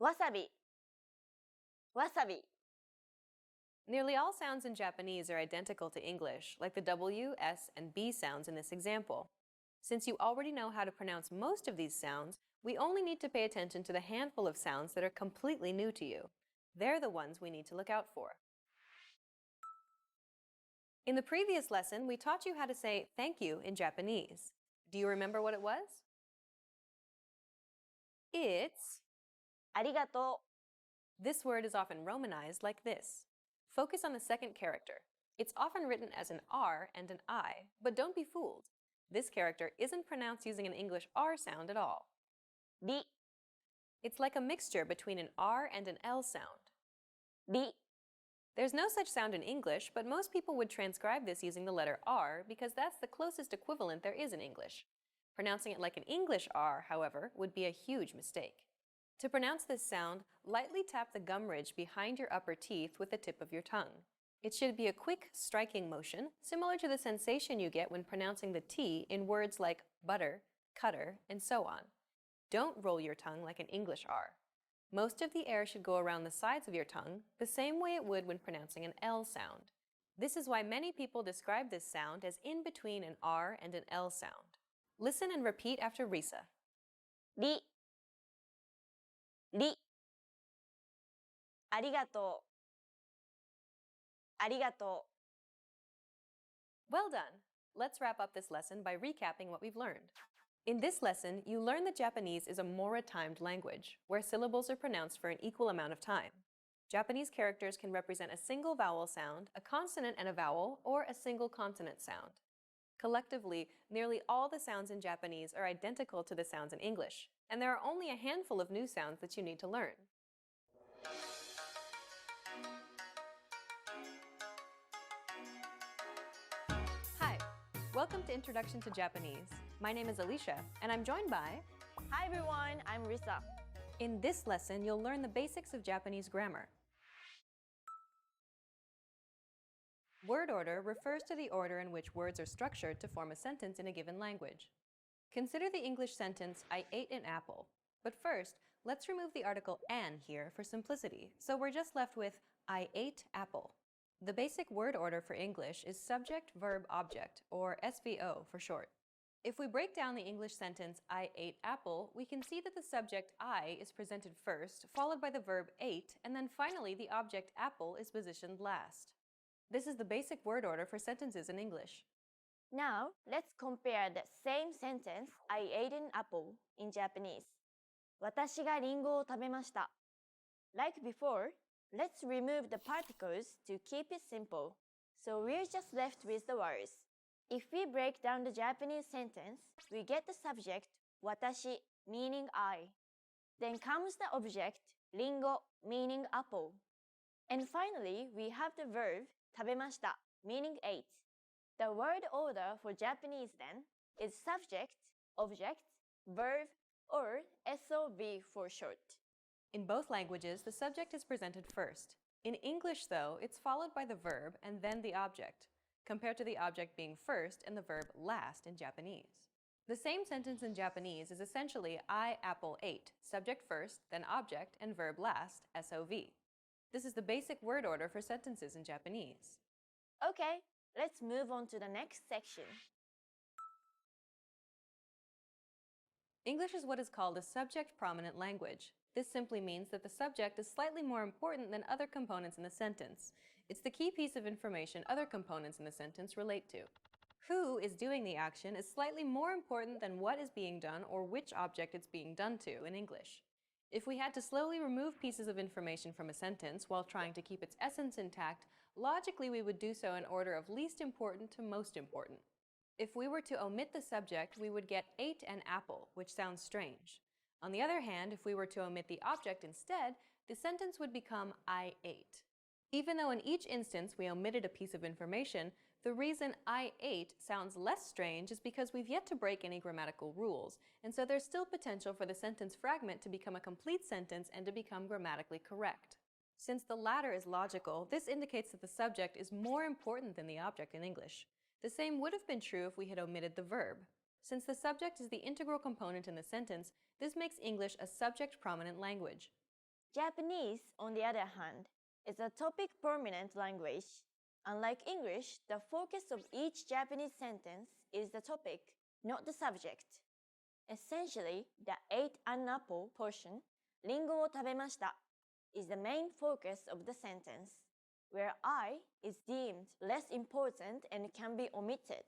wasabi, wasabi. Nearly all sounds in Japanese are identical to English, like the W, S, and B sounds in this example. Since you already know how to pronounce most of these sounds, we only need to pay attention to the handful of sounds that are completely new to you. They're the ones we need to look out for. In the previous lesson, we taught you how to say thank you in Japanese. Do you remember what it was? It's ありがと This word is often romanized like this. Focus on the second character. It's often written as an R and an I, but don't be fooled. This character isn't pronounced using an English R sound at all. う。り、 It's like a mixture between an R and an L sound. り。 There's no such sound in English, but most people would transcribe this using the letter R because that's the closest equivalent there is in English. Pronouncing it like an English R, however, would be a huge mistake. To pronounce this sound, lightly tap the gum ridge behind your upper teeth with the tip of your tongue. It should be a quick, striking motion, similar to the sensation you get when pronouncing the T in words like butter, cutter, and so on. Don't roll your tongue like an English R. Most of the air should go around the sides of your tongue, the same way it would when pronouncing an L sound. This is why many people describe this sound as in between an R and an L sound. Listen and repeat after Risa. り、り。ありがとう。ありがと Well done! Let's wrap up this lesson by recapping what we've learned. In this lesson, you learned that Japanese is a mora-timed language, where syllables are pronounced for an equal amount of time. Japanese characters can represent a single vowel sound, a consonant and a vowel, or a single consonant sound. Collectively, nearly all the sounds in Japanese are identical to the sounds in English, and there are only a handful of new sounds that you need to learn. Hi, welcome to Introduction to Japanese. My name is Alicia, and I'm joined by...う。Hi everyone, I'm Risa. In this lesson, you'll learn the basics of Japanese grammar. Word order refers to the order in which words are structured to form a sentence in a given language. Consider the English sentence, I ate an apple. But first, let's remove the article an here for simplicity, so we're just left with I ate apple. The basic word order for English is subject, verb, object, or SVO for short. If we break down the English sentence, I ate apple, we can see that the subject I is presented first, followed by the verb ate, and then finally the object apple is positioned last. This is the basic word order for sentences in English. Now, let's compare the same sentence, I ate an apple, in Japanese. 私がリンゴを食べました。Like before, let's remove the particles to keep it simple. So we're just left with the words. If we break down the Japanese sentence, we get the subject, 私, meaning I. Then comes the object, リンゴ, meaning apple. And finally, we have the verb, 食べました, meaning ate. The word order for Japanese then is subject, object, verb, or SOV for short. In both languages, the subject is presented first. In English, though, it's followed by the verb and then the object, compared to the object being first and the verb last in Japanese. The same sentence in Japanese is essentially I apple ate, subject first, then object, and verb last, SOV. This is the basic word order for sentences in Japanese. Okay, let's move on to the next section. English is what is called a subject-prominent language. This simply means that the subject is slightly more important than other components in the sentence. It's the key piece of information other components in the sentence relate to. Who is doing the action is slightly more important than what is being done or which object it's being done to in English. If we had to slowly remove pieces of information from a sentence while trying to keep its essence intact, logically we would do so in order of least important to most important. If we were to omit the subject, we would get ate an apple, which sounds strange. On the other hand, if we were to omit the object instead, the sentence would become I ate. Even though in each instance we omitted a piece of information, the reason I ate sounds less strange is because we've yet to break any grammatical rules, and so there's still potential for the sentence fragment to become a complete sentence and to become grammatically correct. Since the latter is logical, this indicates that the subject is more important than the object in English. The same would have been true if we had omitted the verb. Since the subject is the integral component in the sentence, this makes English a subject-prominent language. Japanese, on the other hand, is a topic-prominent language. Unlike English, the focus of each Japanese sentence is the topic, not the subject. Essentially, the ate an apple portion, リンゴを食べました is the main focus of the sentence, where I is deemed less important and can be omitted.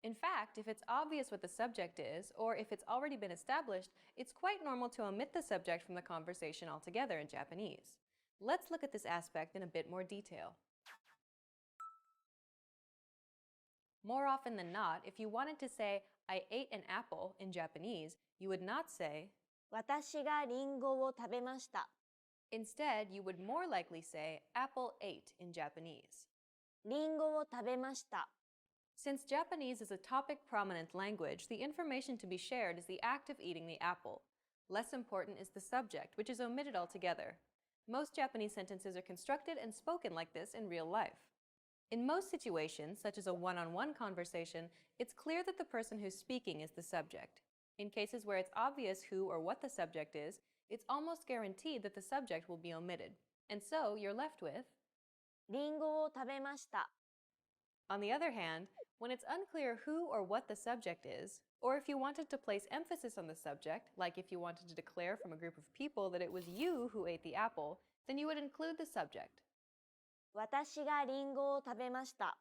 In fact, if it's obvious what the subject is, or if it's already been established, it's quite normal to omit the subject from the conversation altogether in Japanese. Let's look at this aspect in a bit more detail. More often than not, if you wanted to say, I ate an apple in Japanese, you would not say, 私がリンゴを食べました Instead, you would more likely say, apple ate in Japanese. リンゴを食べました Since Japanese is a topic-prominent language, the information to be shared is the act of eating the apple. Less important is the subject, which is omitted altogether. Most Japanese sentences are constructed and spoken like this in real life. In most situations, such as a one-on-one conversation, it's clear that the person who's speaking is the subject. In cases where it's obvious who or what the subject is, it's almost guaranteed that the subject will be omitted. And so you're left with, リンゴを食べました On the other hand, when it's unclear who or what the subject is, or if you wanted to place emphasis on the subject, like if you wanted to declare from a group of people that it was you who ate the apple, then you would include the subject. 私がリンゴを食べました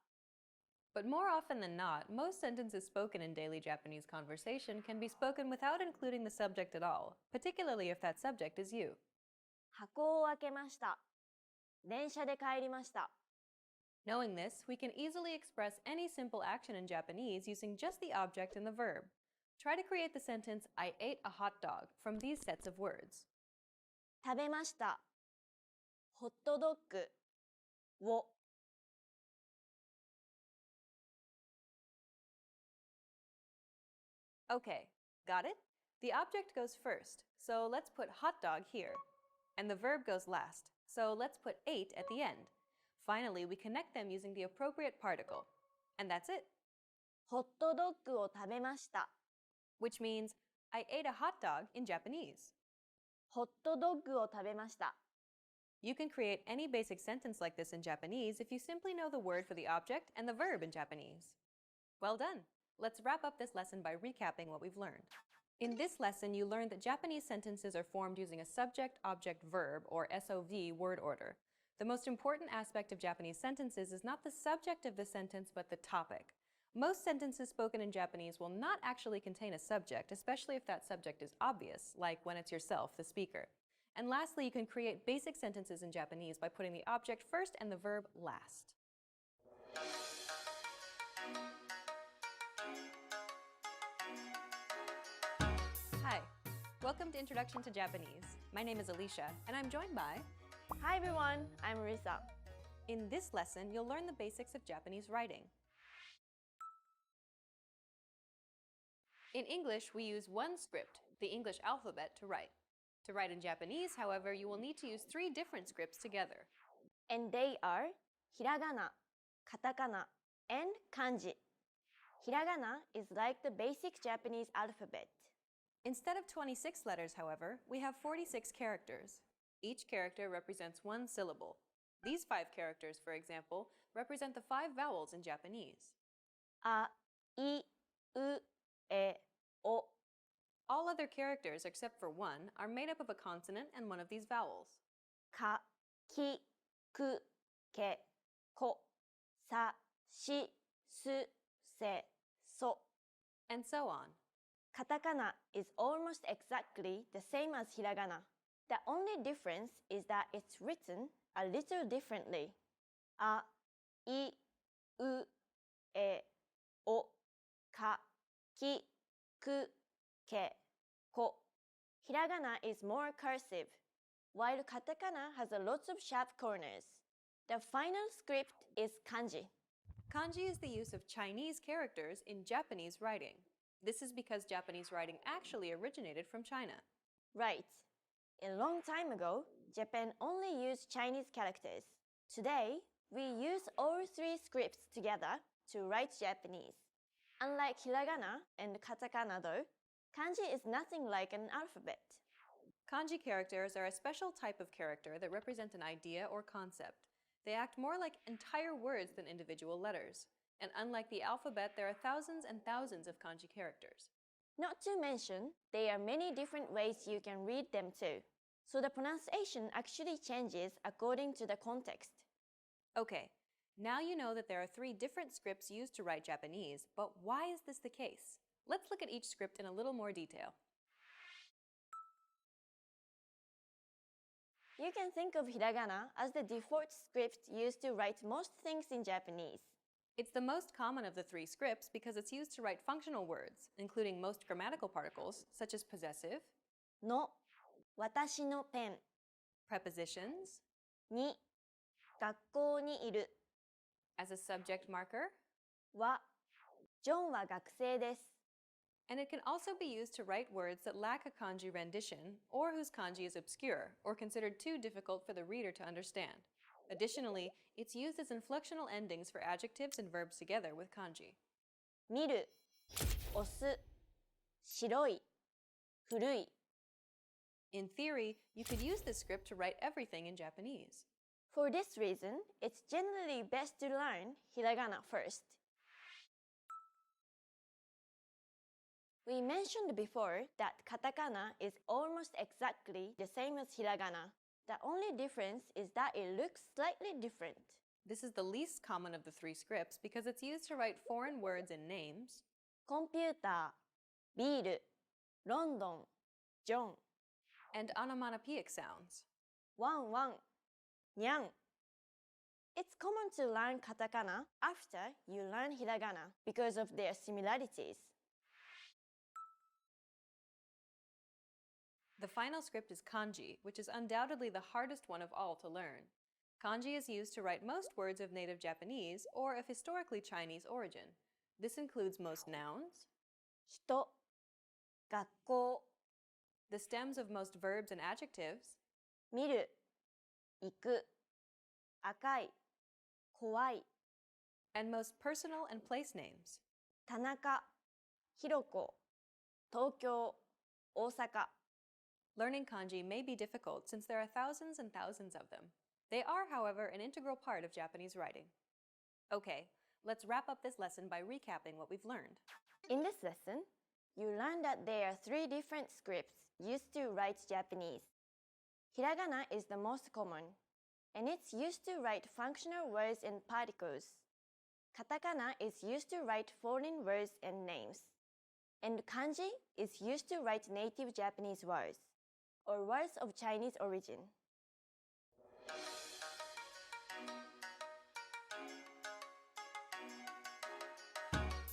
But more often than not, most sentences spoken in daily Japanese conversation can be spoken without including the subject at all, particularly if that subject is you. 箱を開けました電車で帰りました Knowing this, we can easily express any simple action in Japanese using just the object and the verb. Try to create the sentence, I ate a hot dog, from these sets of words. 食べましたホットドッグを Okay, got it? The object goes first, so let's put hot dog here. And the verb goes last, so let's put ate at the end. Finally, we connect them using the appropriate particle. And that's it. ホットドッグを食べました Which means, I ate a hot dog in Japanese. ホットドッグを食べました You can create any basic sentence like this in Japanese if you simply know the word for the object and the verb in Japanese. Well done! Let's wrap up this lesson by recapping what we've learned. In this lesson, you learned that Japanese sentences are formed using a subject-object-verb, or SOV, word order. The most important aspect of Japanese sentences is not the subject of the sentence, but the topic. Most sentences spoken in Japanese will not actually contain a subject, especially if that subject is obvious, like when it's yourself, the speaker. And lastly, you can create basic sentences in Japanese by putting the object first and the verb last. Hi, welcome to Introduction to Japanese. My name is Alicia, and I'm joined by... Hi everyone, I'm Risa. In this lesson, you'll learn the basics of Japanese writing. In English, we use one script, the English alphabet, to write. To write in Japanese, however, you will need to use 3 different scripts together. And they are ひらがな、カタカナ and kanji. Hiragana is like the basic Japanese alphabet. Instead of 26 letters, however, we have 46 characters. Each character represents one syllable. These 5 characters, for example, represent the 5 vowels in Japanese. A, I, U, E, O. All other characters, except for one, are made up of a consonant and one of these vowels. Ka, ki, ku, ke, ko, sa, shi, su, se, so. And so on. Katakana is almost exactly the same as hiragana. The only difference is that it's written a little differently. A, I, U, E, O, ka, ki, ku, ke, ko. Hiragana is more cursive, while katakana has a lots of sharp corners. The final script is kanji. Kanji is the use of Chinese characters in Japanese writing. This is because Japanese writing actually originated from China. Right. A long time ago, Japan only used Chinese characters. Today, we use all 3 scripts together to write Japanese. Unlike hiragana and katakana though, kanji is nothing like an alphabet. Kanji characters are a special type of character that represent an idea or concept. They act more like entire words than individual letters. And unlike the alphabet, there are thousands and thousands of kanji characters. Not to mention, there are many different ways you can read them too. So the pronunciation actually changes according to the context. Okay, now you know that there are 3 different scripts used to write Japanese, but why is this the case? Let's look at each script in a little more detail. You can think of hiragana as the default script used to write most things in Japanese. It's the most common of the 3 scripts because it's used to write functional words, including most grammatical particles, such as possessive, の、私のペン prepositions, に、学校にいる as a subject marker, は、ジョンは学生です。 and it can also be used to write words that lack a kanji rendition or whose kanji is obscure or considered too difficult for the reader to understand. Additionally, it's used as inflectional endings for adjectives and verbs together with kanji. 見る、押す、白い、古い。 In theory, you could use this script to write everything in Japanese. For this reason, it's generally best to learn hiragana first. We mentioned before that katakana is almost exactly the same as hiragana. The only difference is that it looks slightly different. This is the least common of the 3 scripts because it's used to write foreign words and names, コンピューター、ビール、ロンドン、ジョン、 and onomatopoeic sounds. ワンワン、ニャン。It's common to learn katakana after you learn hiragana because of their similarities. The final script is kanji, which is undoubtedly the hardest one of all to learn. Kanji is used to write most words of native Japanese or of historically Chinese origin. This includes most nouns, 人、学校、 the stems of most verbs and adjectives, 見る、行く、赤い、怖い、 and most personal and place names. 田中、ひろこ、東京、大阪。 Learning kanji may be difficult since there are thousands and thousands of them. They are, however, an integral part of Japanese writing. Okay, let's wrap up this lesson by recapping what we've learned. In this lesson, you learned that there are 3 different scripts used to write Japanese. Hiragana is the most common, and it's used to write functional words and particles. Katakana is used to write foreign words and names. And kanji is used to write native Japanese words, or words of Chinese origin.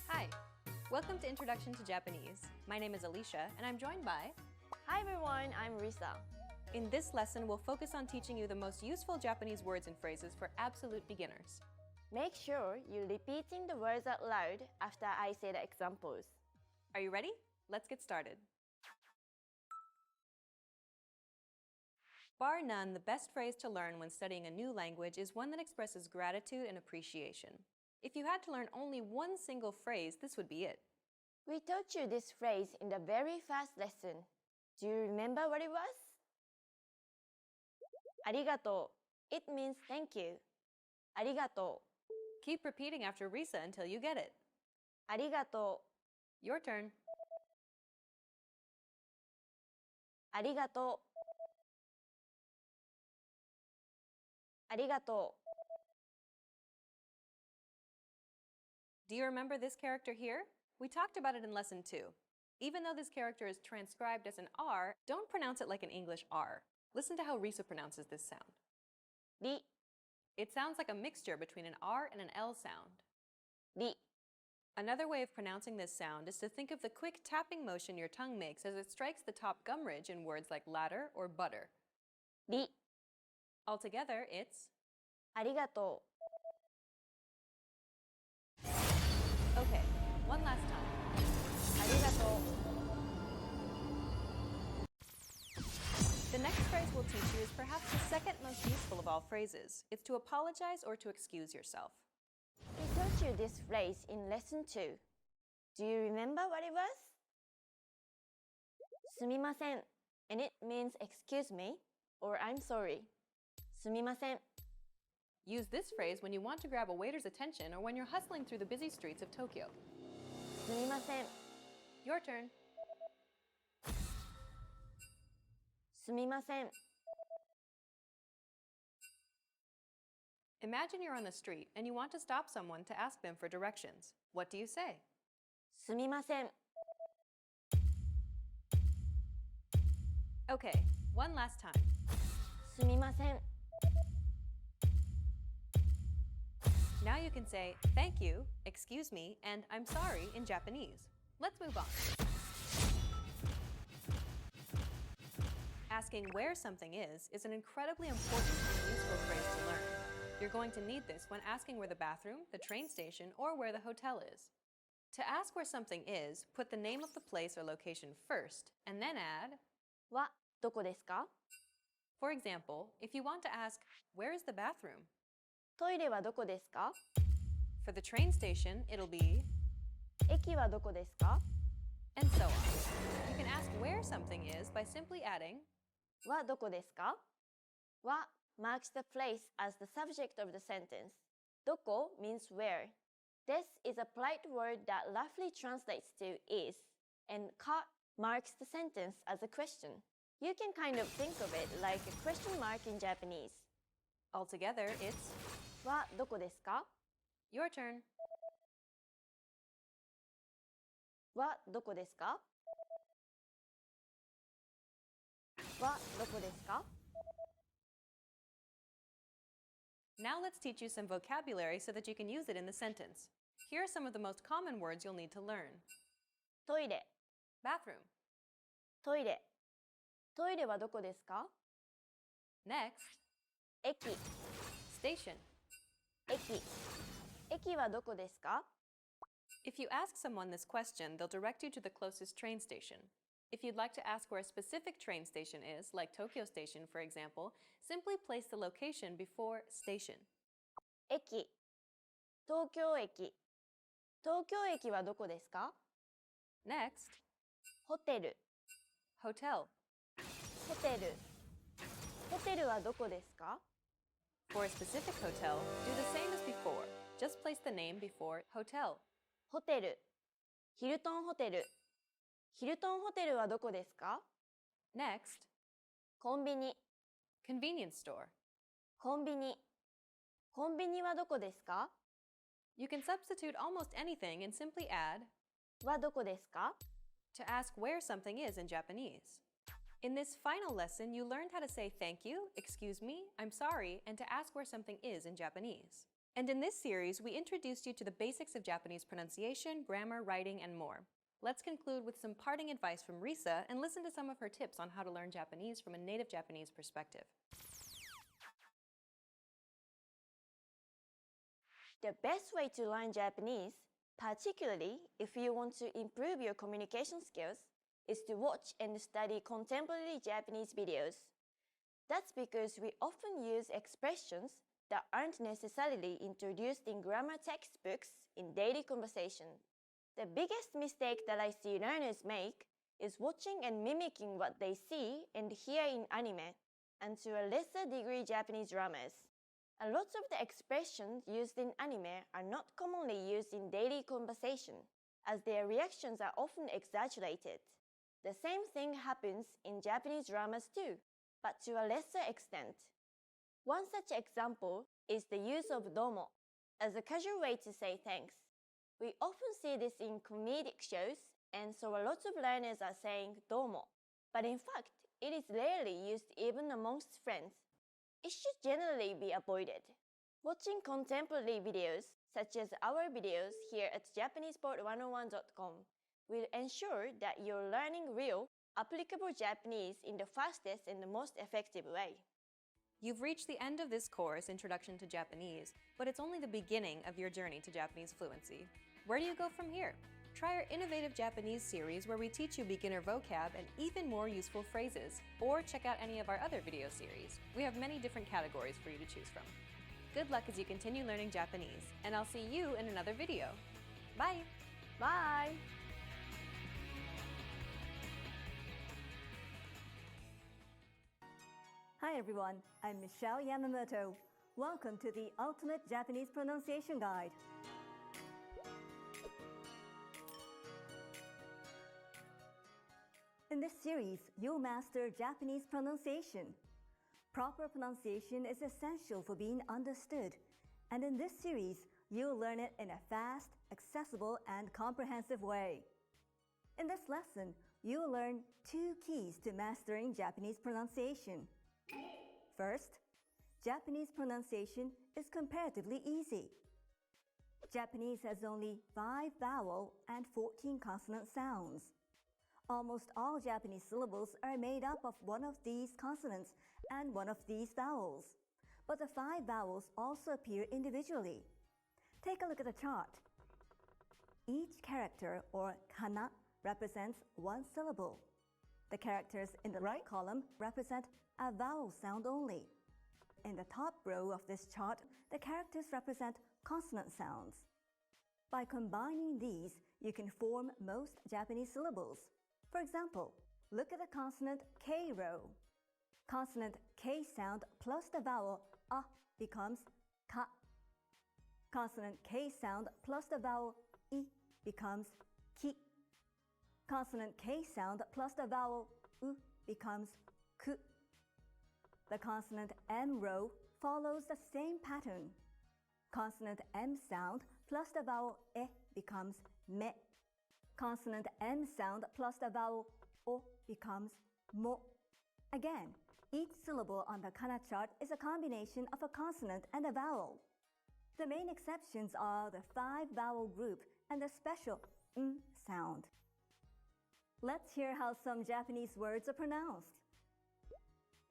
Hi, welcome to Introduction to Japanese. My name is Alicia, and I'm joined by... Hi everyone, I'm Risa. In this lesson, we'll focus on teaching you the most useful Japanese words and phrases for absolute beginners. Make sure you're repeating the words out loud after I say the examples. Are you ready? Let's get started. Bar none, the best phrase to learn when studying a new language is one that expresses gratitude and appreciation. If you had to learn only one single phrase, this would be it. We taught you this phrase in the very first lesson. Do you remember what it was? Arigato. It means thank you. Arigato. Keep repeating after Risa until you get it. Arigato. Your turn. Arigato. Arigato. Do you remember this character here? We talked about it in lesson 2. Even though this character is transcribed as an R, don't pronounce it like an English R. Listen to how Risa pronounces this sound. Ri. It sounds like a mixture between an R and an L sound. Ri. Another way of pronouncing this sound is to think of the quick tapping motion your tongue makes as it strikes the top gum ridge in words like ladder or butter. Ri. Altogether, it's... Arigato. Okay, one last time. Arigato. The next phrase we'll teach you is perhaps the second most useful of all phrases. It's to apologize or to excuse yourself. We taught you this phrase in lesson 2. Do you remember what it was? すみません. and it means excuse me or I'm sorry. すみません. Use this phrase when you want to grab a waiter's attention or when you're hustling through the busy streets of Tokyo. すみません. Your turn. すみません. Imagine you're on the street and you want to stop someone to ask them for directions. What do you say? すみません. Okay, one last time. すみません. Now you can say thank you, excuse me, and I'm sorry in Japanese. Let's move on. Asking where something is an incredibly important and useful phrase to learn. You're going to need this when asking where the bathroom, the train station, or where the hotel is. To ask where something is, put the name of the place or location first, and then add はどこですか? For example, if you want to ask, where is the bathroom? トイレはどこですか? For the train station, it'll be 駅はどこですか? and so on. You can ask where something is by simply adding はどこですか? は marks the place as the subject of the sentence. どこ means where. This is a polite word that roughly translates to is, and ka marks the sentence as a question. You can kind of think of it like a question mark in Japanese. altogether, it's はどこですか? your turn. はどこですか? はどこですか? Now let's teach you some vocabulary so that you can use it in the sentence. Here are some of the most common words you'll need to learn. トイレ Bathroom. トイレトイレはどこですか? Next, 駅 station. 駅駅はどこですか? If you ask someone this question, they'll direct you to the closest train station. If you'd like to ask where a specific train station is, like Tokyo Station, for example, simply place the location before station. 駅東京駅東京駅はどこですか? Next, ホテル hotel. ホテルホテルはどこですか? For a specific hotel, do the same as before. Just place the name before hotel. ホテルヒルトンホテルヒルトンホテルはどこですか? Next, コンビニ convenience store. コンビニコンビニはどこですか? You can substitute almost anything and simply add はどこですか? to ask where something is in Japanese. In this final lesson, you learned how to say thank you, excuse me, I'm sorry, and to ask where something is in Japanese. And in this series, we introduced you to the basics of Japanese pronunciation, grammar, writing, and more. Let's conclude with some parting advice from Risa and listen to some of her tips on how to learn Japanese from a native Japanese perspective. The best way to learn Japanese, particularly if you want to improve your communication skills, is to watch and study contemporary Japanese videos. That's because we often use expressions that aren't necessarily introduced in grammar textbooks in daily conversation. The biggest mistake that I see learners make is watching and mimicking what they see and hear in anime, and to a lesser degree Japanese dramas. A lot of the expressions used in anime are not commonly used in daily conversation, as their reactions are often exaggerated. The same thing happens in Japanese dramas too, but to a lesser extent. One such example is the use of domo as a casual way to say thanks. We often see this in comedic shows, and so a lot of learners are saying domo. But in fact, it is rarely used even amongst friends. It should generally be avoided. Watching contemporary videos, such as our videos here at JapanesePort101.com, will ensure that you're learning real, applicable Japanese in the fastest and the most effective way. You've reached the end of this course, Introduction to Japanese, but it's only the beginning of your journey to Japanese fluency. Where do you go from here? Try our innovative Japanese series where we teach you beginner vocab and even more useful phrases, or check out any of our other video series. We have many different categories for you to choose from. Good luck as you continue learning Japanese, and I'll see you in another video. Bye! Bye! Hi everyone, I'm Michelle Yamamoto. Welcome to the Ultimate Japanese Pronunciation Guide. In this series, you'll master Japanese pronunciation. Proper pronunciation is essential for being understood, and in this series, you'll learn it in a fast, accessible, and comprehensive way. In this lesson, you'll learn 2 keys to mastering Japanese pronunciation. First, Japanese pronunciation is comparatively easy. Japanese has only 5 vowel and 14 consonant sounds. Almost all Japanese syllables are made up of one of these consonants and one of these vowels, but the 5 vowels also appear individually. Take a look at the chart. Each character, or kana, represents 1 syllable. The characters in the right column represent a vowel sound only. In the top row of this chart, the characters represent consonant sounds. By combining these, you can form most Japanese syllables. For example, look at the consonant K row. Consonant K sound plus the vowel a becomes ka. Consonant K sound plus the vowel I becomes ki. Consonant K sound plus the vowel u becomes ku. The consonant M row follows the same pattern. Consonant M sound plus the vowel e becomes me. Consonant M sound plus the vowel o becomes mo. Again, each syllable on the kana chart is a combination of a consonant and a vowel. The main exceptions are the 5 vowel group and the special sound. Let's hear how some Japanese words are pronounced.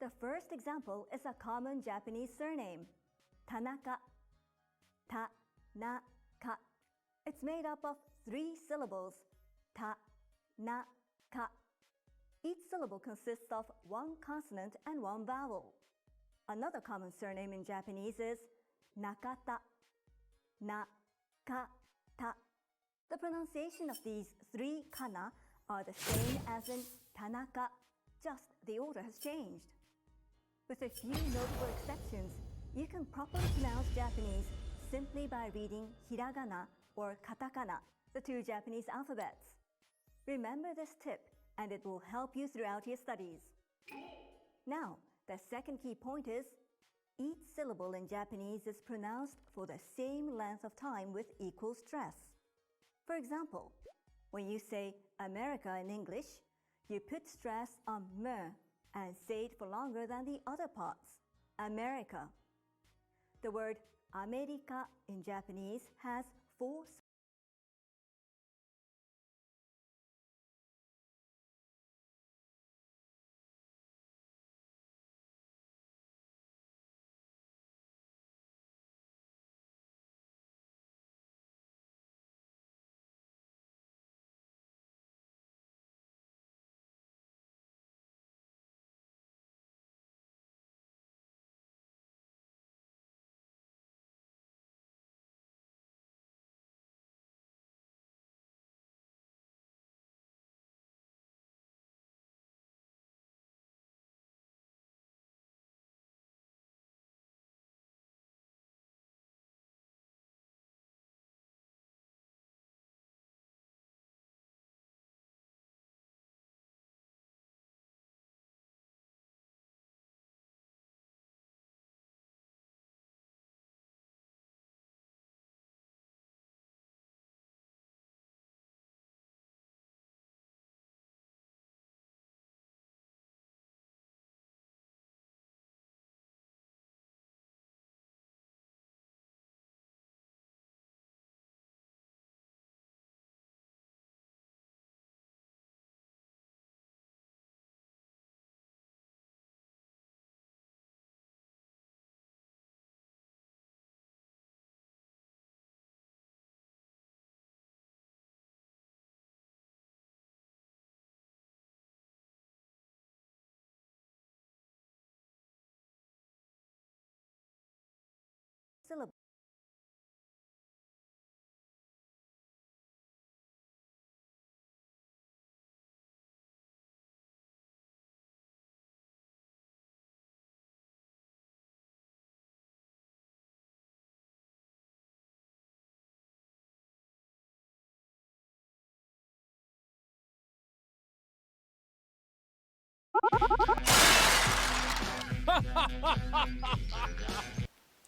The first example is a common Japanese surname, Tanaka. Ta-na-ka. It's made up of 3 syllables, ta-na-ka. Each syllable consists of 1 consonant and 1 vowel. Another common surname in Japanese is Nakata. Na-ka-ta. The pronunciation of these 3 kana are the same as in Tanaka, just the order has changed. With a few notable exceptions, you can properly pronounce Japanese simply by reading hiragana or katakana, the 2 Japanese alphabets. Remember this tip, and it will help you throughout your studies. Now, the second key point is, each syllable in Japanese is pronounced for the same length of time with equal stress. For example, when you say America in English, you put stress on me and say it for longer than the other parts, America. The word America in Japanese has 4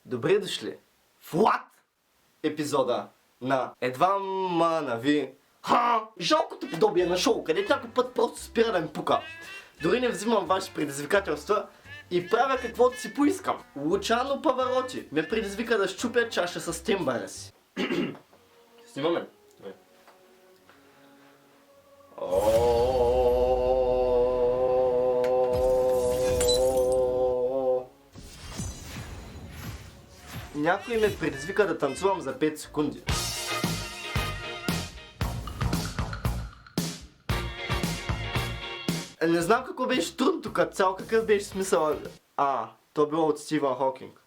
Добре дошли в What? Епизода на едва нави. Жалкото подобие на шоу, където някой път просто спира да ми пука. Дори не взимам ваши предизвикателства и правя каквото си поискам. Лучано Павароти ме предизвика да щупя чаша с тембара си. Снимаме. Някой ме предизвика да танцувам за 5 секунди. Не знам какво беше трудното като цяло, какъв беше смисъл. То било от Стивън Хокинг.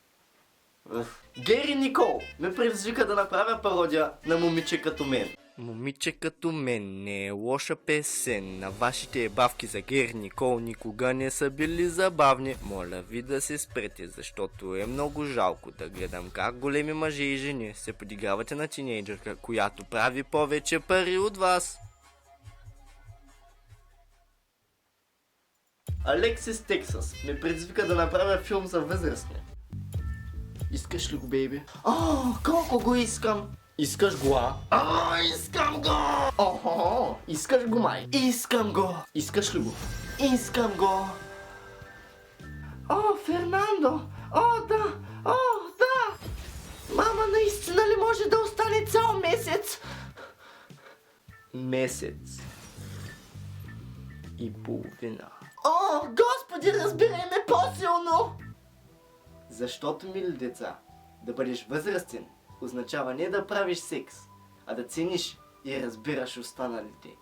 Гери Никол ме предизвика да направя пародия на Момиче като мен. Момиче като мен не е лоша песен. На вашите ебавки за Гери Никол никога не са били забавни. Моля ви да се спрете, защото е много жалко да гледам как големи мъже и жени се подигравате на тинейджърка, която прави повече пари от вас. Алексис Тексас ме предизвика да направя филм за възрастни. Искаш ли го, бейби? Колко го искам! Искаш го, искам го! Искаш го, май! Искам го! Искаш ли го? Искам го! Фернандо! Да! Да! Мама, наистина ли може да остане цял месец? Месец и половина. Господи, разбирай ме по-силно! Защото, мили деца, да бъдеш възрастен означава не да правиш секс, а да цениш и разбираш останалите.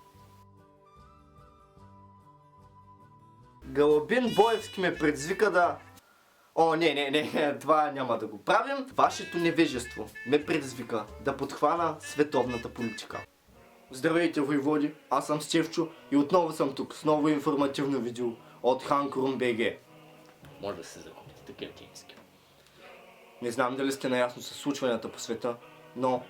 Галабин Боевски ме предизвика да... Не, това няма да го правим. Вашето невежество ме предизвика да подхвана световната политика. Здравейте, войводи, аз съм Стевчо и отново съм тук с ново информативно видео от Hankrun.bg. Може да се закупите картински. Не знам дали сте наясно с случванията по света, но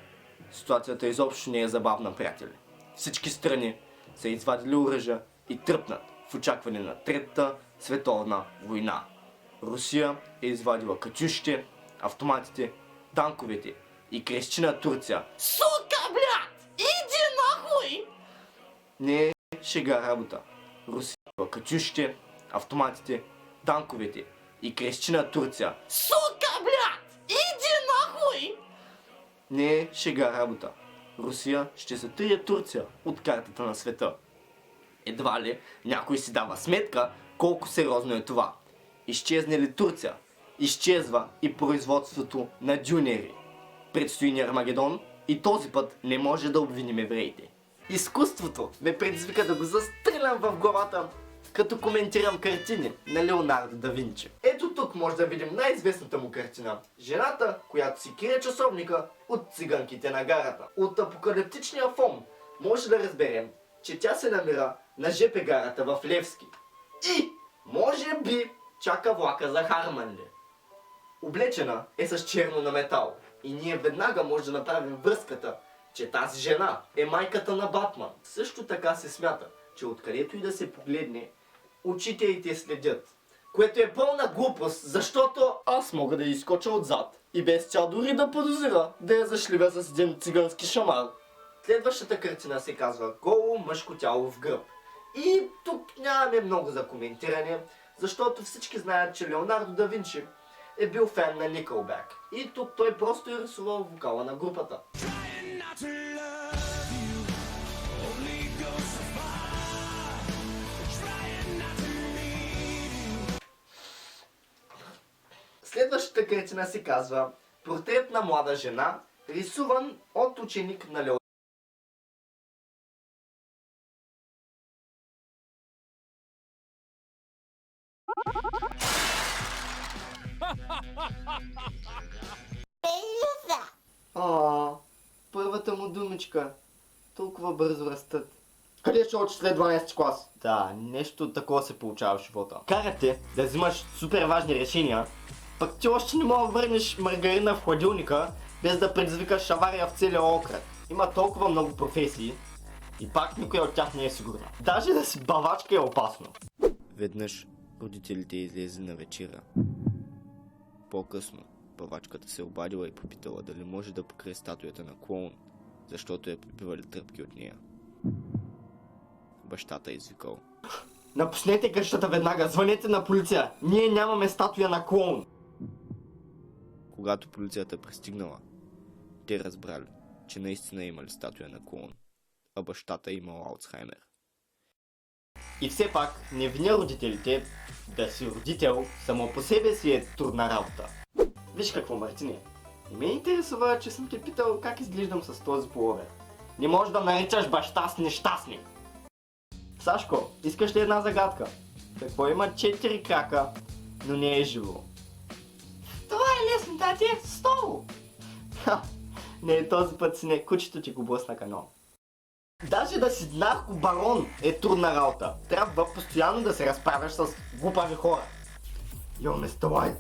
ситуацията изобщо не е забавна, приятели. Всички страни са извадили оръжия и тръпнат в очакване на Третата световна война. Русия е извадила катюшите, автоматите, танковете и крещи на Турция. Сука, блядь! Иди нахуй! Не е шега работа. Русия е катюшите, автоматите, танковете и крещи на Турция. Сука, блядь! Иди нахуй! Не е шега работа. Русия ще затрие Турция от картата на света. Едва ли някой си дава сметка колко сериозно е това. Изчезне ли Турция, изчезва и производството на дюнери. Предстои ни Армагедон и този път не може да обвиним евреите. Изкуството ме предизвика да го застрелям в главата, като коментирам картини на Леонардо да Винчи. Ето тук може да видим най-известната му картина. Жената, която си крие часовника от циганките на гарата. От апокалиптичния фон може да разберем, че тя се намира на ЖП гарата в Левски. И, може би, чака влака за Харманли. Облечена е с черно на метал. И ние веднага може да направим връзката, че тази жена е майката на Батман. Също така се смята, че откъдето и да се погледне, очите й те следят. Което е пълна глупост, защото аз мога да изскоча отзад. И без тя дори да подозира да я зашливя с един цигански шамар. Следващата картина се казва голо мъжко тяло в гръб. И тук нямаме много за коментиране, защото всички знаят, че Леонардо да Винчи е бил фен на Nickelback. И тук той просто е рисувал вокала на групата. Следващата картина се казва портрет на млада жена, рисуван от ученик на Леонардо. Първата му думичка. Толкова бързо растат. Къде ще учиш след 12 клас? Да, нещо такова се получава в живота. Карате да взимаш супер важни решения, пък ти още не мога да върнеш маргарина в хладилника, без да предизвикаш авария в целия окръг. Има толкова много професии и пак никоя от тях не е сигурна. Даже да си бавачка е опасно. Веднъж родителите излезе на вечера По-късно павачката се обадила и попитала дали може да покрие статуята на клоун, защото я прибивали тръпки от нея. Бащата извикал: напуснете къщата веднага, звънете на полиция, ние нямаме статуя на клоун. Когато полицията пристигнала, те разбрали, че наистина имали статуя на клоун, а бащата имал Алцхаймер. И все пак, не виня родителите, да си родител само по себе си е трудна работа. Виж какво, Мартине, не ме интересува, че съм те питал как изглеждам с този половер. Не можеш да наричаш баща с нещастник. Сашко, искаш ли една загадка? Какво има 4 крака, но не е живо? Това е лесно, тати, стол! Не, този път си не, кучето ти го блъсна канал. Даже да си наркобарон е трудна работа. Трябва постоянно да се разправяш с глупави хора. Йо, мистер Уайт.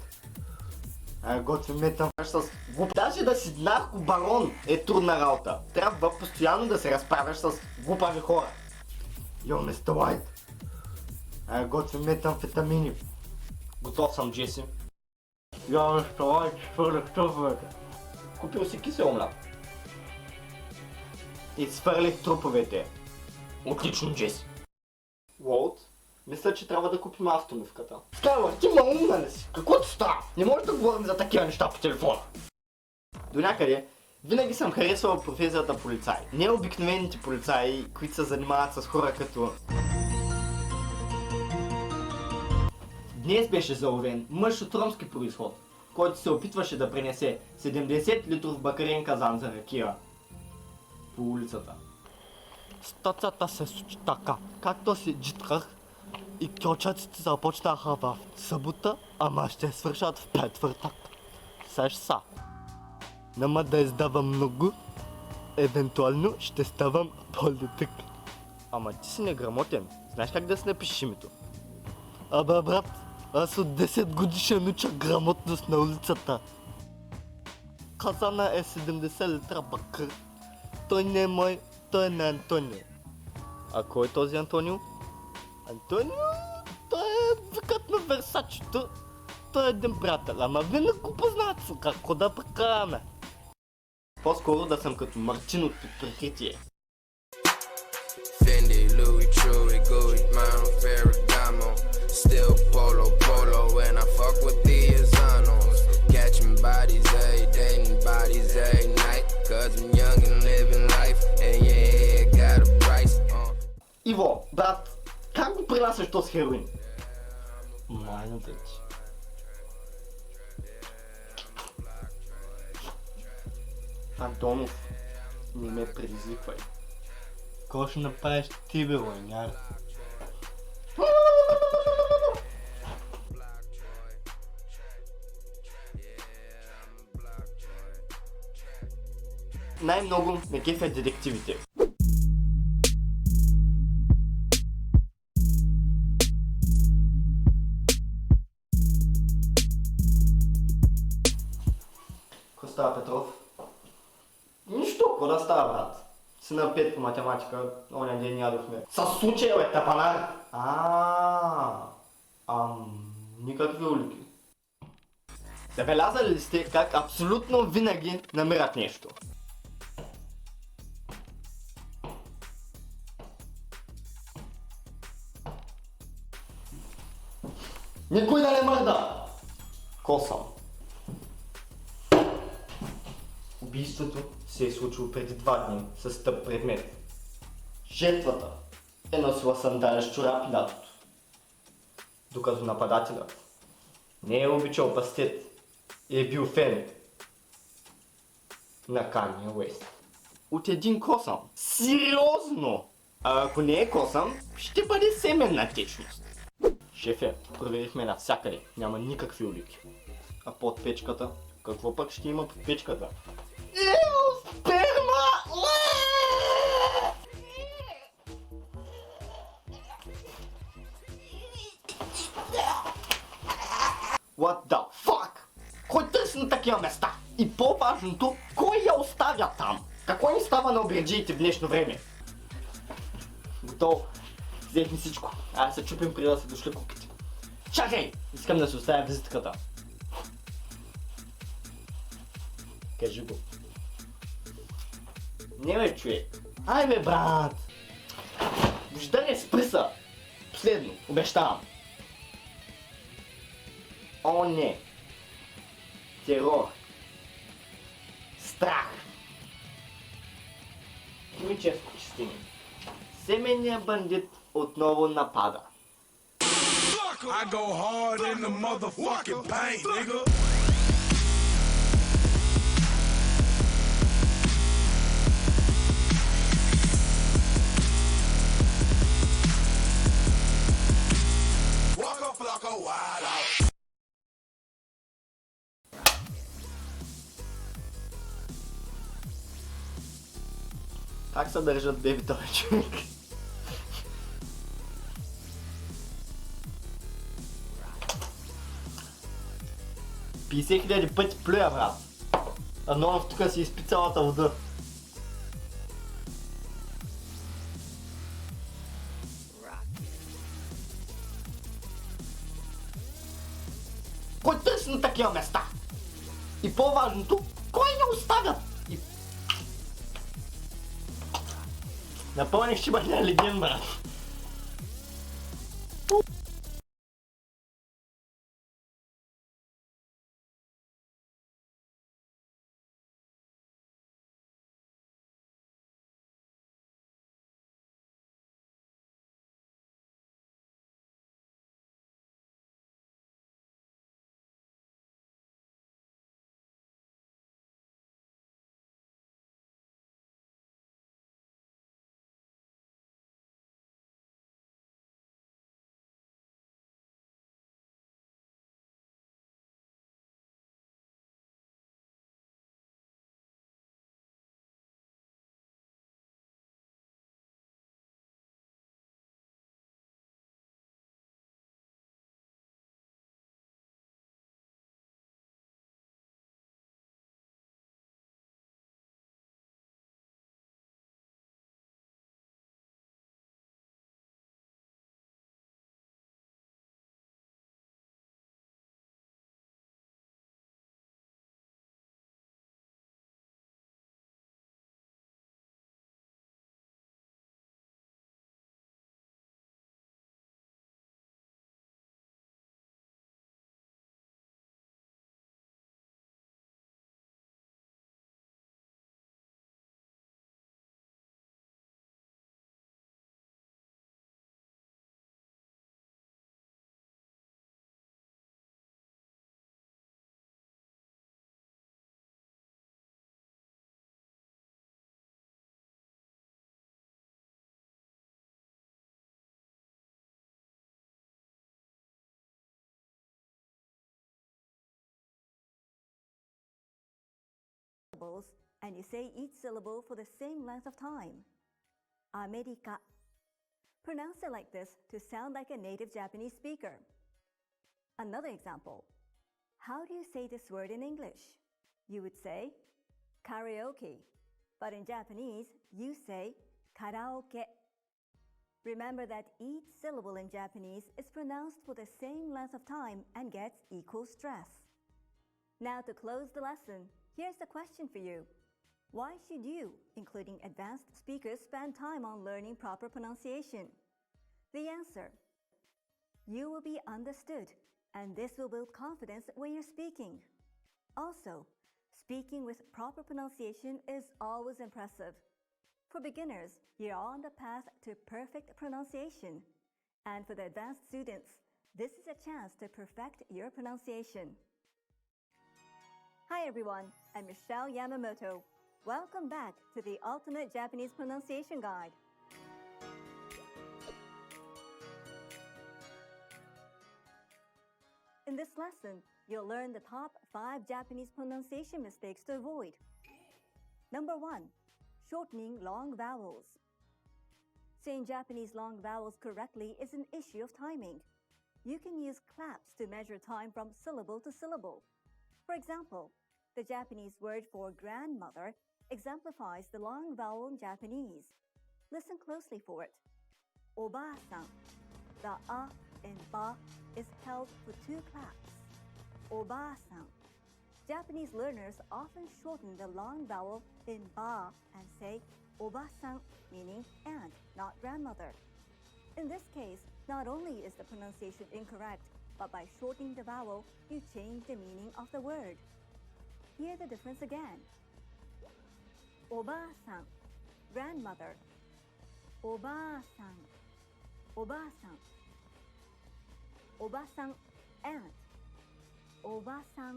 Готви метам с глуп... Даже да си наркобарон е трудна работа. Трябва постоянно да се разправяш с глупави хора. Йо, мистер Уайт. Готви метамфетамини. Готов съм, Джеси. Йо, мистер Уайт, свърлях труповете. Купил си кисел мляко. И свърлих труповете. Отлично, Джеси. Уолт, мисля, че трябва да купим автомивката. Скайлър, ти ма умна ли си? Какво ти става? Не може да говорим за такива неща по телефона. До някъде, винаги съм харесвал професията полицай. Не обикновените полицаи, които се занимават с хора като... Днес беше заловен мъж от ромски произход, който се опитваше да пренесе 70 литров бакарен казан за ракия по улицата. Стацията се случи така, както си джитках и кьочаците започнаха в събота, ама ще свършат в четвъртък. Сеш са. Няма да издавам много, евентуално ще ставам политик. Ама ти си неграмотен, знаеш как да си напишеш името? Абе брат, аз от 10 годишен уча грамотност на улицата. Казана е 70 литра бакър. Той не е мой, той е на Антонио. А кой е този Антонио? Антонио? Той е викът на Версачето. Той е един приятел, ама винаги го познават, какво да прекараме. По-скоро да съм като Мартин от прикритие. Fendi, Louis, Chewy, Gucci, Mount Ferragamo, still polo, and I fuck with the Azanos. Catching bodies every day and bodies every night, cause I'm young and living life, and yeah, got a price. Иво, брат, как го принасяш този хероин? Майната ти. Антонов, не ме предизвиквай. Какво ще направиш ти, бе, войняр? Най-много ме кефят детективите. Какво става, Петров? Нищо, какво да става, брат? Си на 5 по математика, оня ден ядохме. Със случая, бе, тапанар! Никакви улики. Забелязали ли сте как абсолютно винаги намират нещо? Никой да не мърда! Косъм. Убийството се е случило преди 2 дни с тъп предмет. Жертвата е носила сандали с чорапи лятото, докато нападателят не е обичал пастет и е бил фен на Kanye West. От един косъм. Сериозно! А ако не е косъм, ще бъде семенна течност. Шефе, проверихме навсякъде, няма никакви улики. А под печката? Какво пък ще има под печката? Сперма! What the fuck? Кой търси на такива места? И по-важното, кой я оставя там? Какво ни става на обреджиите в днешно време? Готово. Взехме всичко. Се чупим преди да са дошли куките. Чакай! Искам да си оставя визитката. Кажи го. Не бе, човек. Ай бе, брат. Бождане, спри са. Последно, обещавам. О, не. Терор. Страх. Химическо чистене. Семейният бандит отново напада. I go hard in the motherfucking paint, nigga. Walk up like a wild out. Как се държат дебитове, човек? Писе хиляди пъти плюя, брат. А Нонов тук си изпи цялата вода. Кой търси на такива места? И по-важното, кой не оставят? И... Напълних шибания леген, брат. And you say each syllable for the same length of time. America. Pronounce it like this to sound like a native Japanese speaker. Another example. How do you say this word in English? You would say karaoke, but in Japanese, you say karaoke. Remember that each syllable in Japanese is pronounced for the same length of time and gets equal stress. Now to close the lesson, here's the question for you. Why should you, including advanced speakers, spend time on learning proper pronunciation? The answer: you will be understood, and this will build confidence when you're speaking. Also, speaking with proper pronunciation is always impressive. For beginners, you're on the path to perfect pronunciation. And for the advanced students, this is a chance to perfect your pronunciation. Hi everyone, I'm Michelle Yamamoto. Welcome back to the Ultimate Japanese Pronunciation Guide. In this lesson, you'll learn the top 5 Japanese pronunciation mistakes to avoid. Number 1. Shortening long vowels. Saying Japanese long vowels correctly is an issue of timing. You can use claps to measure time from syllable to syllable. For example, the Japanese word for grandmother exemplifies the long vowel in Japanese. Listen closely for it. Oba-san. The a in ba is held for 2 claps. Oba-san. Japanese learners often shorten the long vowel in ba and say oba-san, meaning aunt, not grandmother. In this case, not only is the pronunciation incorrect, but by shortening the vowel, you change the meaning of the word. Hear the difference again. Oba-san, grandmother. Oba-san, oba-san. Oba-san, aunt. Oba-san,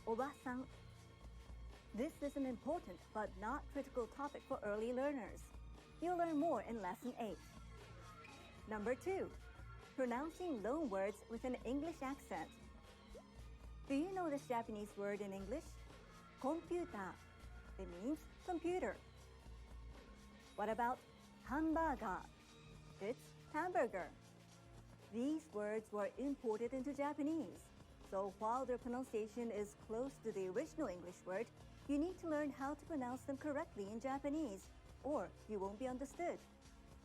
oba-san. This is an important but not critical topic for early learners. You'll learn more in Lesson 8. Number 2. Pronouncing loan words with an English accent. Do you know this Japanese word in English? Computer. It means computer. What about hamburger? It's hamburger. These words were imported into Japanese. So while their pronunciation is close to the original English word, you need to learn how to pronounce them correctly in Japanese, or you won't be understood.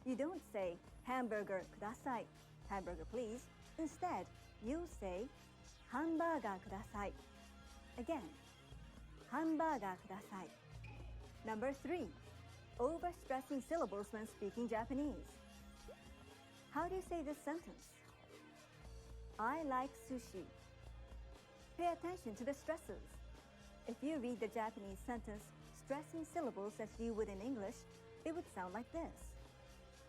You don't say hamburger kudasai, hamburger please. Instead, you say hamburger kudasai. Again, hamburger kudasai. Number 3, overstressing syllables when speaking Japanese. How do you say this sentence? I like sushi. Pay attention to the stresses. If you read the Japanese sentence stressing syllables as you would in English, it would sound like this.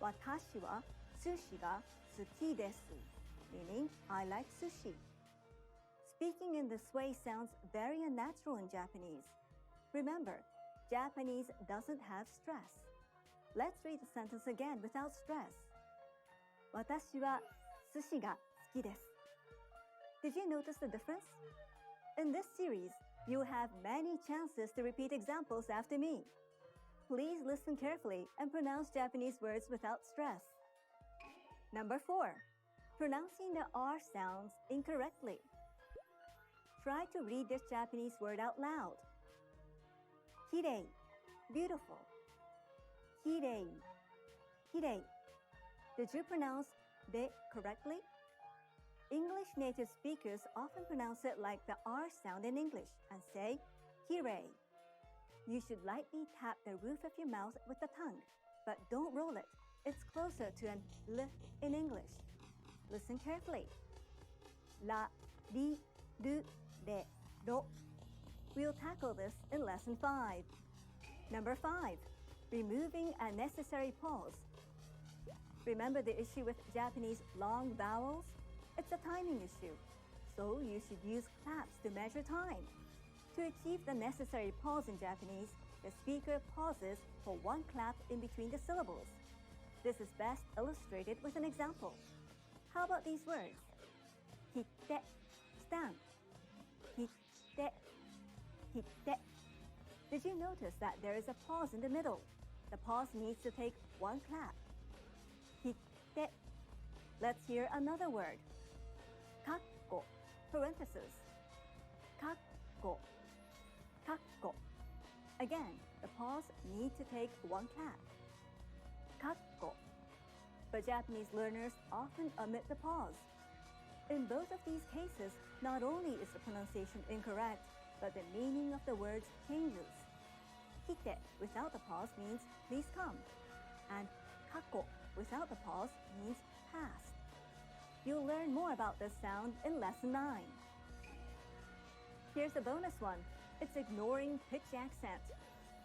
Watashi wa sushi ga suki desu, meaning I like sushi. Speaking in this way sounds very unnatural in Japanese. Remember, Japanese doesn't have stress. Let's read the sentence again without stress. Watashi wa sushi ga suki desu. Did you notice the difference? In this series, you have many chances to repeat examples after me. Please listen carefully and pronounce Japanese words without stress. Number 4, pronouncing the R sounds incorrectly. Try to read this Japanese word out loud. Kirei, beautiful. Kirei, kirei. Did you pronounce de correctly? English native speakers often pronounce it like the R sound in English and say kirei. You should lightly tap the roof of your mouth with the tongue, but don't roll it. It's closer to an L in English. Listen carefully. La, li, du, de, do. We'll tackle this in Lesson 5. Number 5, removing unnecessary pause. Remember the issue with Japanese long vowels? It's a timing issue, so you should use claps to measure time. To achieve the necessary pause in Japanese, the speaker pauses for one clap in between the syllables. This is best illustrated with an example. How about these words? Hitte, stamp. Hitte, hitte. Did you notice that there is a pause in the middle? The pause needs to take one clap. Hitte. Let's hear another word. Kakko, parenthesis. Kakko, kakko. Again, the pause needs to take one clap. Kakko. But Japanese learners often omit the pause. In both of these cases, not only is the pronunciation incorrect, but the meaning of the words changes. Hite without the pause means please come, and kakko without the pause means past. You'll learn more about this sound in Lesson 9. Here's a bonus one. It's ignoring pitch accent.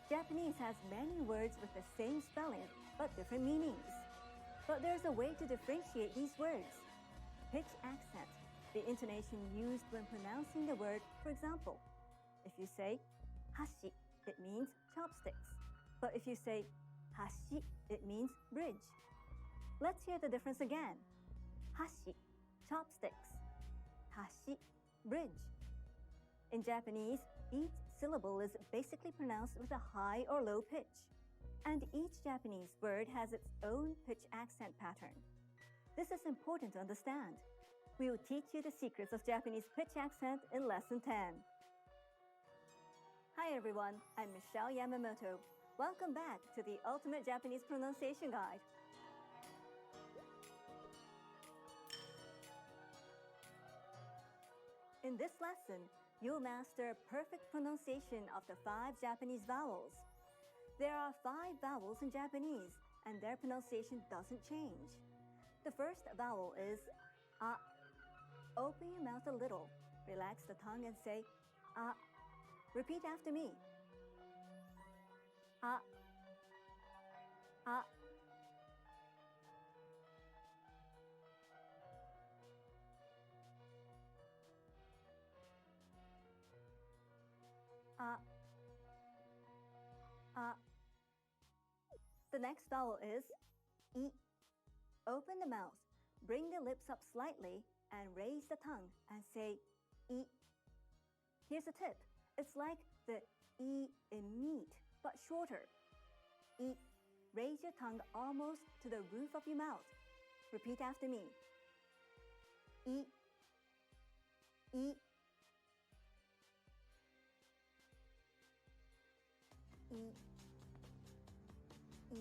Japanese has many words with the same spelling, but different meanings. But there's a way to differentiate these words. Pitch accent, the intonation used when pronouncing the word, for example. If you say hashi, it means chopsticks. But if you say hashi, it means bridge. Let's hear the difference again. Hashi, chopsticks. Hashi, bridge. In Japanese, each syllable is basically pronounced with a high or low pitch. And each Japanese word has its own pitch accent pattern. This is important to understand. We will teach you the secrets of Japanese pitch accent in Lesson 10. Hi everyone, I'm Michelle Yamamoto. Welcome back to the Ultimate Japanese Pronunciation Guide. In this lesson, you'll master perfect pronunciation of the 5 Japanese vowels. There are 5 vowels in Japanese, and their pronunciation doesn't change. The first vowel is a. Open your mouth a little, relax the tongue and say a. Repeat after me. A. A. A. A. The next vowel is I. Open the mouth, bring the lips up slightly, and raise the tongue and say I. Here's a tip. It's like the I in meat, but shorter. I. Raise your tongue almost to the roof of your mouth. Repeat after me. I. I. I. I.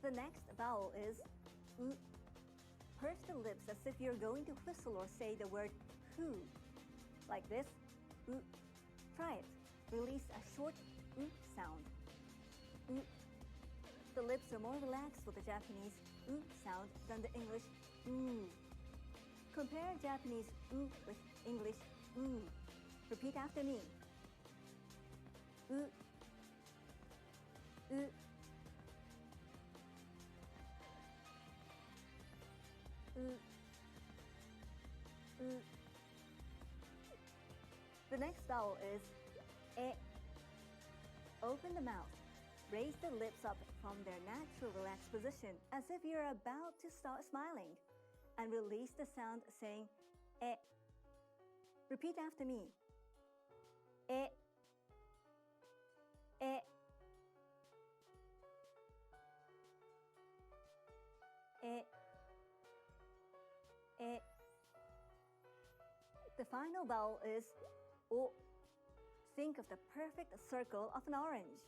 The next vowel is U. Purse the lips as if you're going to whistle or say the word who. Like this. U. Try it. Release a short U sound. U. The lips are more relaxed with the Japanese U sound than the English U. Compare Japanese U with English U. Repeat after me. U. U. U. U. The next vowel is e. Open the mouth. Raise the lips up from their natural relaxed position as if you're about to start smiling. And release the sound saying e. Repeat after me. E. E. E. E. The final vowel is o. Think of the perfect circle of an orange.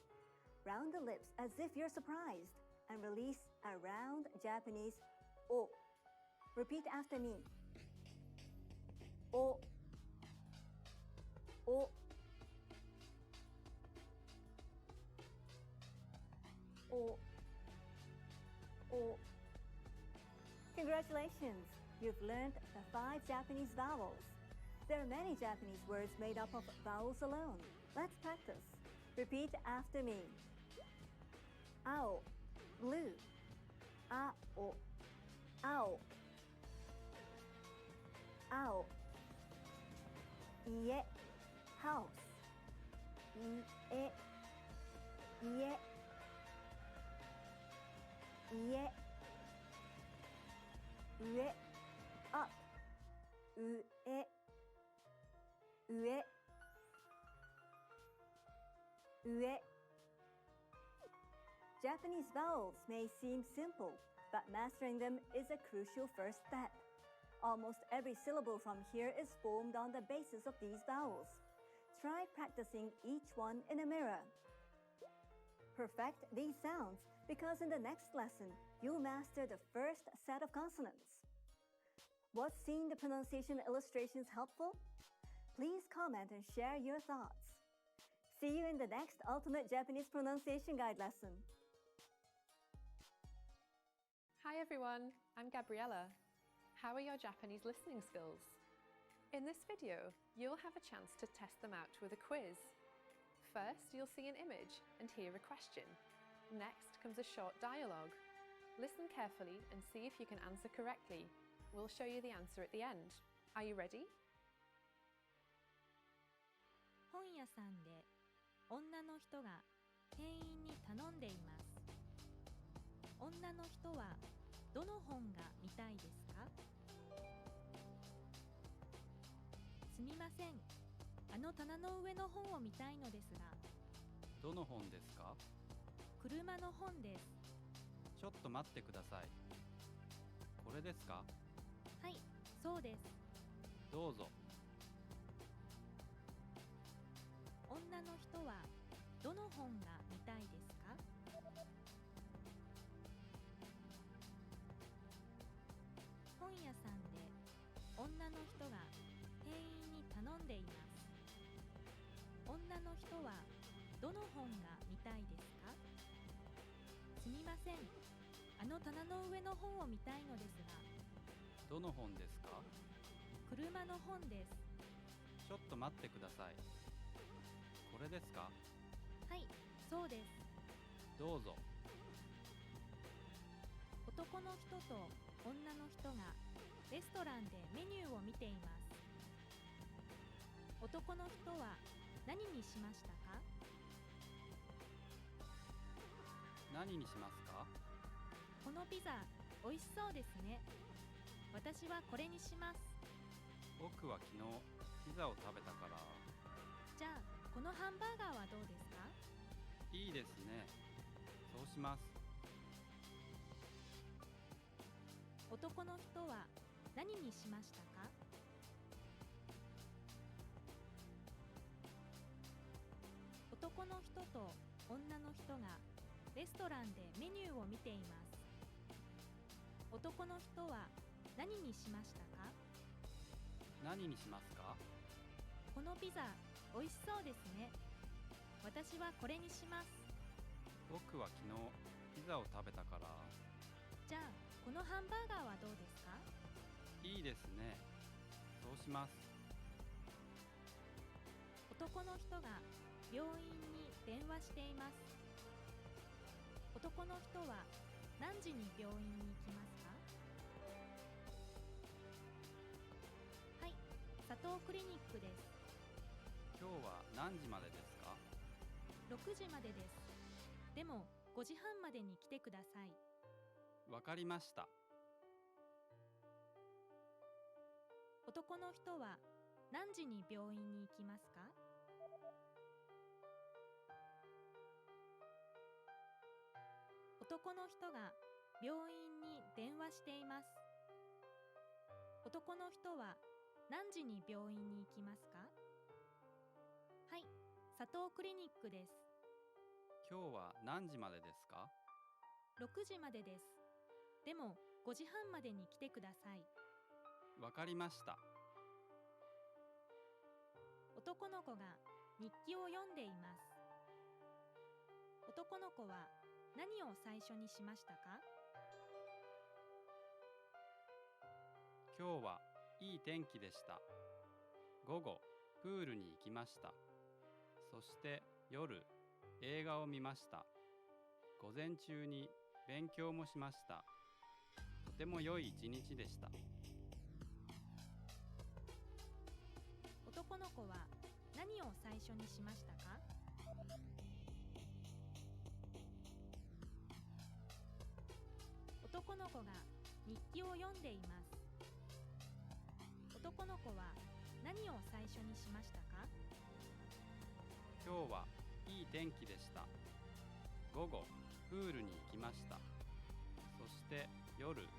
Round the lips as if you're surprised and release a round Japanese o. Repeat after me. O. O. O. O. Congratulations! You've learned the 5 Japanese vowels. There are many Japanese words made up of vowels alone. Let's practice. Repeat after me. Ao, blue. Ao, ao. Ao. Ie, house. Ie, ie. Ie. Ue, up. Ue, ue. Ue. Japanese vowels may seem simple, but mastering them is a crucial first step. Almost every syllable from here is formed on the basis of these vowels. Try practicing each one in a mirror. Perfect these sounds because in the next lesson, you'll master the first set of consonants. Was seeing the pronunciation illustrations helpful? Please comment and share your thoughts. See you in the next Ultimate Japanese Pronunciation Guide lesson. Hi everyone, I'm Gabriella. How are your Japanese listening skills? In this video, you'll have a chance to test them out with a quiz. First, you'll see an image and hear a question. Next comes a short dialogue. Listen carefully and see if you can answer correctly. We'll show you the answer at the end. Are you ready? 本屋さんで女の人が店員に頼んでいます。女の人はどの本が見たいですか？すみません。あの棚の上の本を見たいのですが。どの本ですか？車の本です。ちょっと待ってください。これですか？はい、そうです。どうぞ。女の人はどの本が見たいですか？本屋さんで女の人が店員に頼んんでいます。女の人はどの本が見たいですか？すみません。あの棚の上の本を見たいのですが。どの本ですか？車の本です。ちょっと待ってください。これですか？はい、そうです。どうぞ。男の人と女の人がレストランでメニューを見ています。男の人は何にしましたか？何にしますか？このピザ、美味しそうですね。私はこれにします。僕は昨日ピザを食べたから。じゃあ、このハンバーガーはどうですか？いいですね。そうします。男の人は何にしましたか？男の人と女の人がレストランでメニューを見ています。男の人は何にしましたか？何にしますか？このピザ、美味しそうですね。私はこれにします。僕は昨日ピザを食べたから。じゃあ、このハンバーガーはどうですか？いいですね。そうします。男の人が病院に電話しています。男の人は何時に病院に行きますか？はい、佐藤クリニックです。今日は何時までですか？6時までです。でも5時半までに来てください。わかりました。男の人は何時に病院に行きますか？男の人が病院に電話しています。男の人は何時に病院に行きますか？はい、佐藤クリニックです。今日は何時までですか？6時までです。でも5時半までに来てください。わかりました。男の子が日記を読んでいます。男の子は何を最初にしましたか？今日はいい天気でした。午後、プールに行きました。そして夜、映画を見ました。午前中に勉強もしました。とても良い一日でした。男の子は何を最初にしましたか？男の子が日記を読んでいます。男の子は何を最初にしましたか？今日はいい天気でした。午後、プールに行きました。そして夜、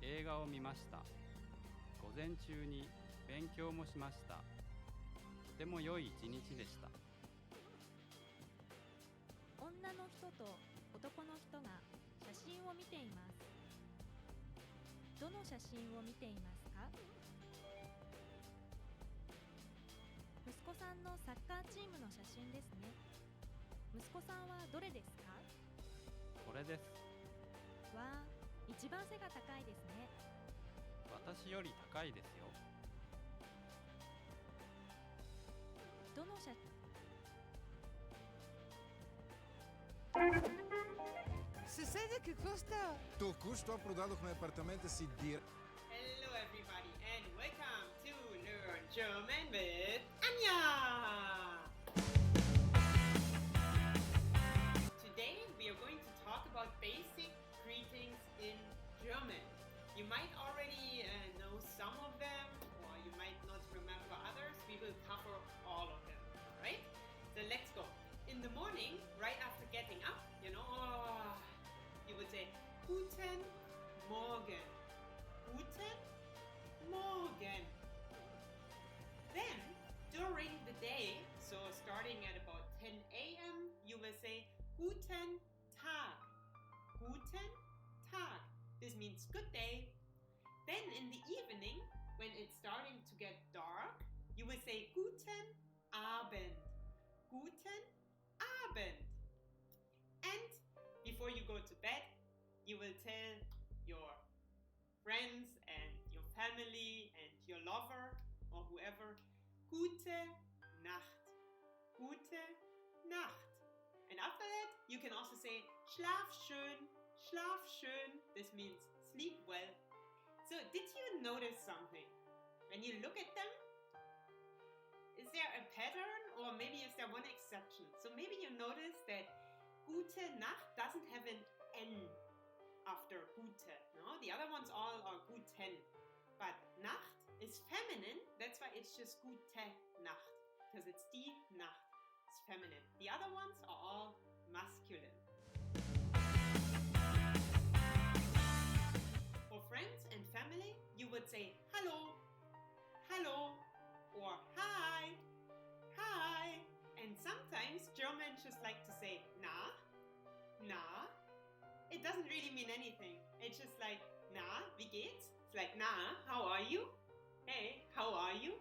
映画を見ました。午前中に勉強もしました。とても良い一日でした。女の人と男の人が写真を見ています。どの写真を見ていますか？息子さんのサッカーチームの写真ですね。息子さんはどれですか？これです。わあ、一番背が高いですね。私より高いですよ。どの写Съседа, какво става? Току-що продадохме апартамента си Hello everybody and welcome to Learn German with Anya! Today we are going to talk about basic greetings in German. You might already know some of them or you might not remember others. We will cover all of them, alright? So let's go. In the morning, right after getting up, you would say Guten Morgen. Guten Morgen. Then, during the day, so starting at about 10 a.m., you will say Guten Tag. Guten Tag. This means good day. Then in the evening, when it's starting to get dark, you will say Gute Guten Abend. Guten Abend. And before you go to bed, you will tell your friends and your family and your lover or whoever, Gute Nacht. Gute Nacht. And after that, you can also say Schlaf schön, Schlaf schön. This means sleep well. So did you notice something? When you look at them, is there a pattern or maybe is there one exception? So maybe you notice that Gute Nacht doesn't have an N after Gute. No? The other ones all are Guten. But Nacht is feminine, that's why it's just Gute Nacht. Because it's die Nacht. It's feminine. The other ones are all masculine. For friends and family, you would say hello, hello, or hi, hi. And sometimes Germans just like to say na, na. It doesn't really mean anything. It's just like na, wie geht's? It's like na, how are you? Hey, how are you?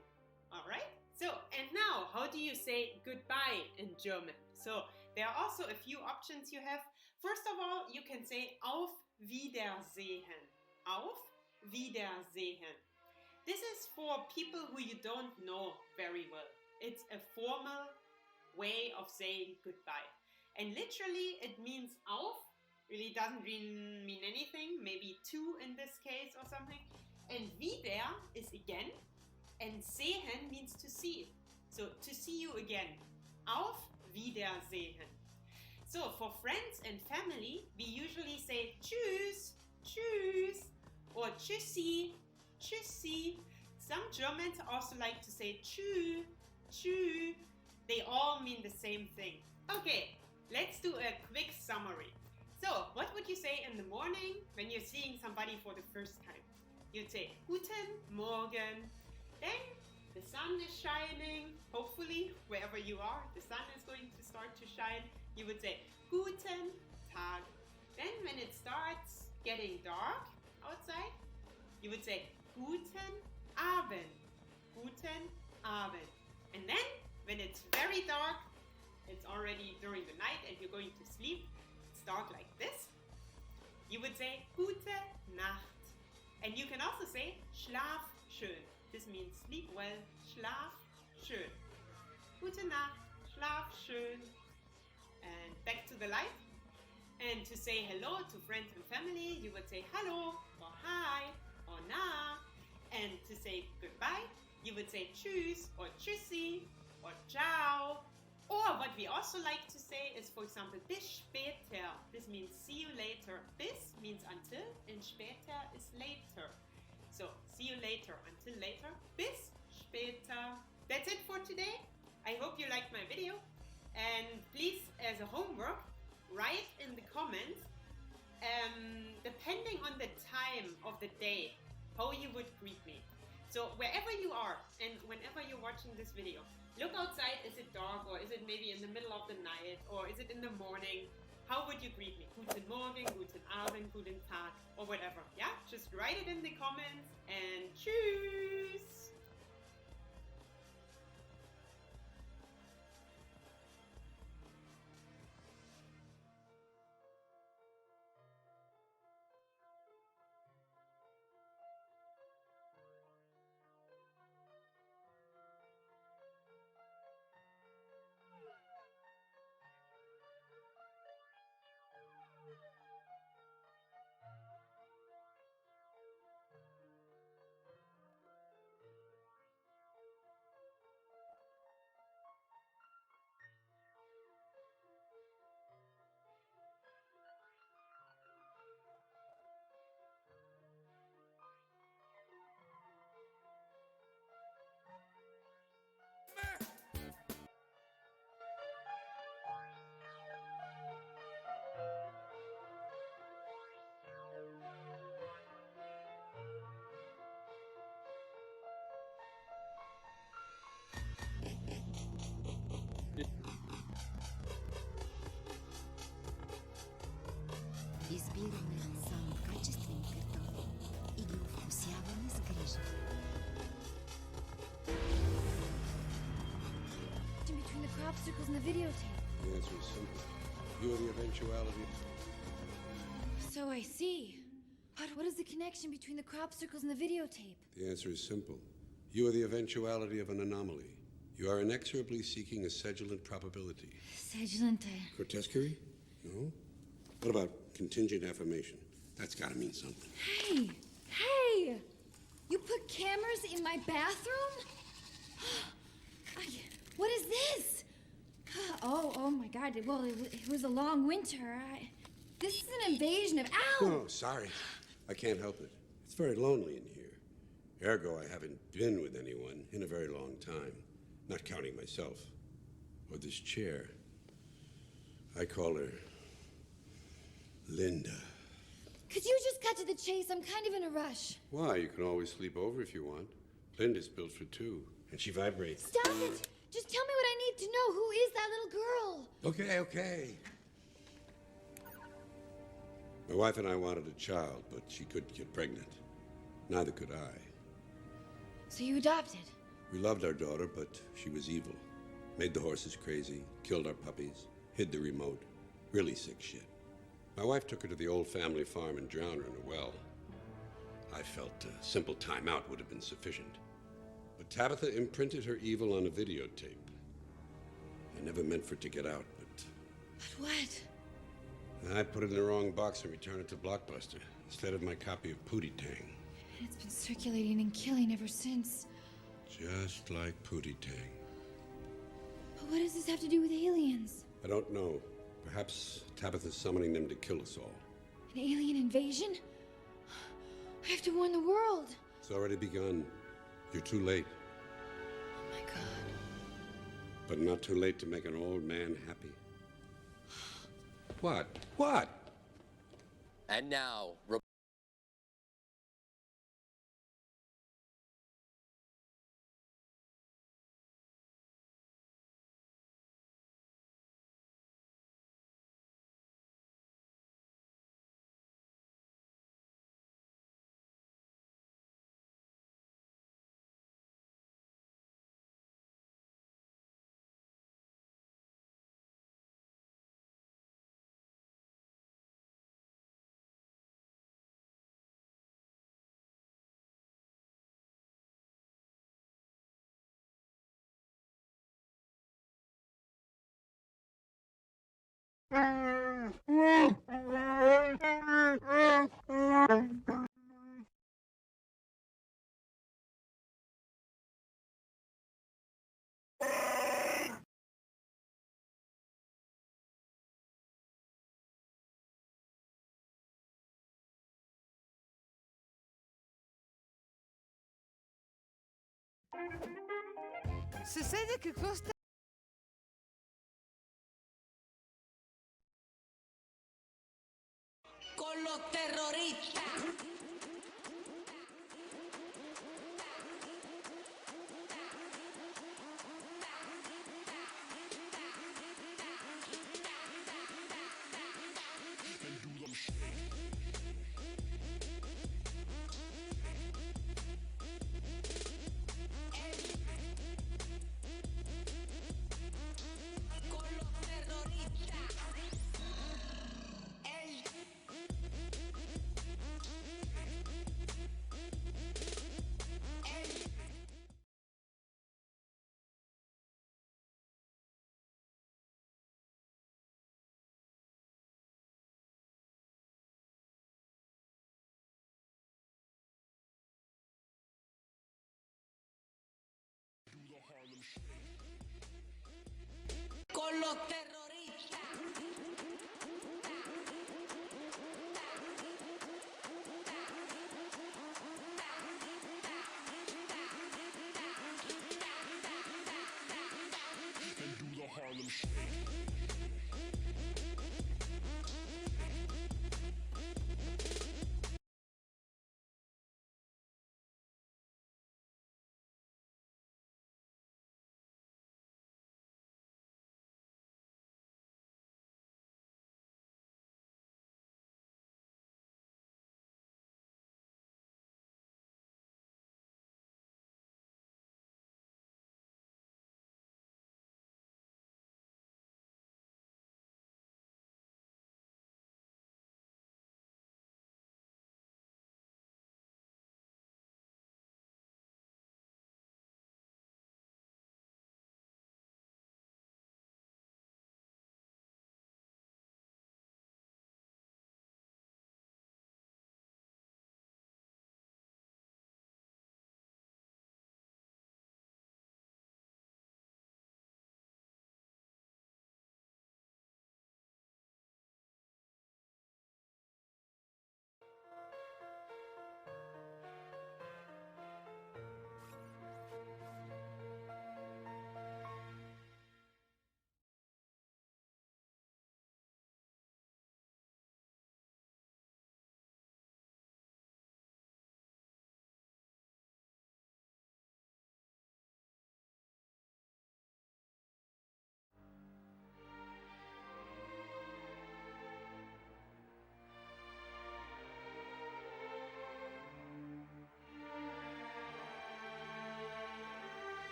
Alright? So, and now, how do you say goodbye in German? So, there are also a few options you have. First of all, you can say auf Wiedersehen. Auf Wiedersehen. This is for people who you don't know very well. It's a formal way of saying goodbye. And literally, it means auf. Really doesn't really mean anything. Maybe to in this case or something. And wieder is again. And sehen means to see. So, to see you again. Auf Wiedersehen. So, for friends and family, we usually say tschüss, tschüss, or tschüssi, tschüssi. Some Germans also like to say tschü, tschü. They all mean the same thing. Okay, let's do a quick summary. So, what would you say in the morning when you're seeing somebody for the first time? You'd say Guten Morgen. Then the sun is shining, hopefully, wherever you are, the sun is going to start to shine. You would say Guten Tag. Then when it starts getting dark outside, you would say Guten Abend. Guten Abend. And then when it's very dark, it's already during the night and you're going to sleep, it's dark like this, you would say Gute Nacht. And you can also say Schlaf schön. This means sleep well, Schlaf schön. Gute Nacht, Schlaf schön. And back to the light. And to say hello to friends and family, you would say hello, or hi, or na. And to say goodbye, you would say tschüss, or tschüssi, or ciao. Or what we also like to say is, for example, bis später. This means see you later. Bis means until, and später is later. So, see you later, until later, bis später. That's it for today. I hope you liked my video. And please, as a homework, write in the comments, depending on the time of the day, how you would greet me. So, wherever you are, and whenever you're watching this video, look outside, is it dark, or is it maybe in the middle of the night, or is it in the morning? How would you greet me? Guten Morgen, guten Abend, guten Tag, or whatever, yeah? Just write it in the comments, and tschüss! Избираме само качествени картони и ги овкусяваме с грижа. crop circles in the videotape? The answer is simple. You are the eventuality. So I see. But what is the connection between the crop circles and the videotape? The answer is simple. You are the eventuality of an anomaly. You are inexorably seeking a sedulant probability. Sedulant. Grotesquerie? No? What about contingent affirmation? That's gotta mean something. Hey! Hey! You put cameras in my bathroom? What is this? Oh my God. Well, it was a long winter. This is an invasion of... Ow! Oh, sorry. I can't help it. It's very lonely in here. Ergo, I haven't been with anyone in a very long time. Not counting myself. Or this chair. I call her... Linda. Could you just cut to the chase? I'm kind of in a rush. Why? You can always sleep over if you want. Linda's built for two, and she vibrates. Stop it! Just tell me what I need to know. Who is that little girl? Okay. My wife and I wanted a child, but she couldn't get pregnant. Neither could I. So you adopted? We loved our daughter, but she was evil. Made the horses crazy, killed our puppies, hid the remote. Really sick shit. My wife took her to the old family farm and drowned her in a well. I felt a simple timeout would have been sufficient. But Tabitha imprinted her evil on a videotape. I never meant for it to get out, but... But what? I put it in the wrong box and returned it to Blockbuster instead of my copy of Pootie Tang. It's been circulating and killing ever since. Just like Pootie Tang. But what does this have to do with aliens? I don't know. Perhaps Tabitha's summoning them to kill us all. An alien invasion? I have to warn the world. It's already begun. You're too late. Oh my God. But not too late to make an old man happy. What? What? And now... Sucede que Costa... Con los terroristas. Con los terroristas. And do the Harlem Shake.